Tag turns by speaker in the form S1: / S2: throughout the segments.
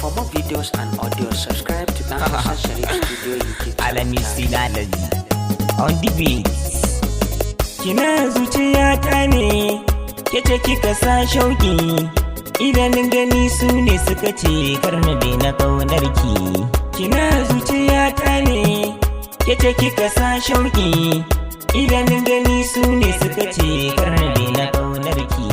S1: For more videos and audio, subscribe to Dan Hausa Sharif Studio YouTube.
S2: Alami Silalaji on the beats.
S3: Kina zuciyata ne, kece kika sa shauki, idanun gani su ne suka ce karna daina ƙaunarki. Kina zuciyata ne, kece kika sa shauki, idanun gani su ne suka ce karna daina ƙaunarki.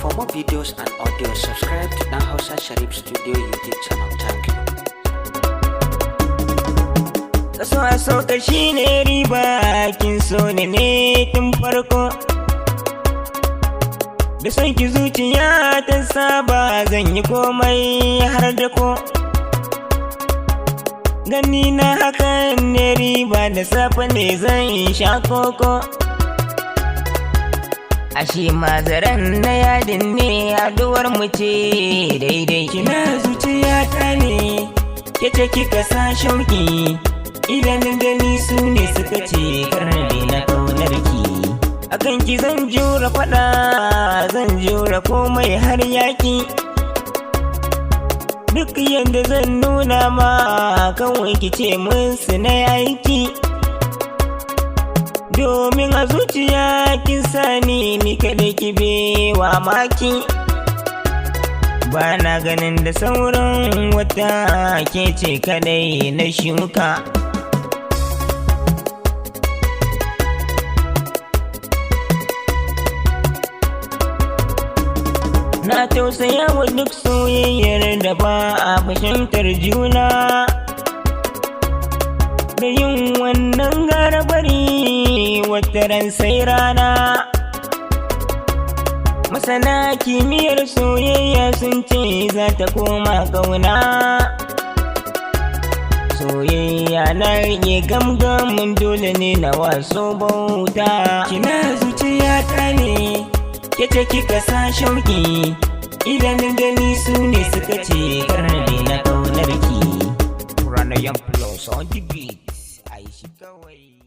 S1: For more videos and audio, subscribe to Dan Hausa Sharif Studio YouTube channel. Thank you.
S3: Kaso a sauka shi ne riba, kin so ne tun farko. Da son ki zuciya ta saba, zan yi komai har da ko. Gani na hakan ne riba, da safe ne zan sha koko. Ashe mazaren na yadin ne, haduwar mu ce daidai. Kina zuciya ta ne, kece kika sa shauki, idanun gani su ne suka ce karnabe na ƙaunarki. Akan ki zan jura faɗa, zan jura komai har yaƙi. Duk yadda zan nuna ma, kawai ki ce mun su na aiki. Domin a zuciya kin sani ni kada ki bewa maki. Ba na ganin da sauran wata, ke ce kadai na shuka. Na tausaya wa duk soyayyar da ba a fahimtar juna. Da yin wannan garabari wata ran sai rana. Masana kimiyyar soyayya sun ce za ta koma ƙauna. Soyayya na rike gamgamin dole ne na waso bauta. Kina zuciyata ne, kece kika sa shauki, idanun gani su ne suka ce karnabe na ƙaunarki.
S2: Ranayan Plus on the beats. Ai shi kawai.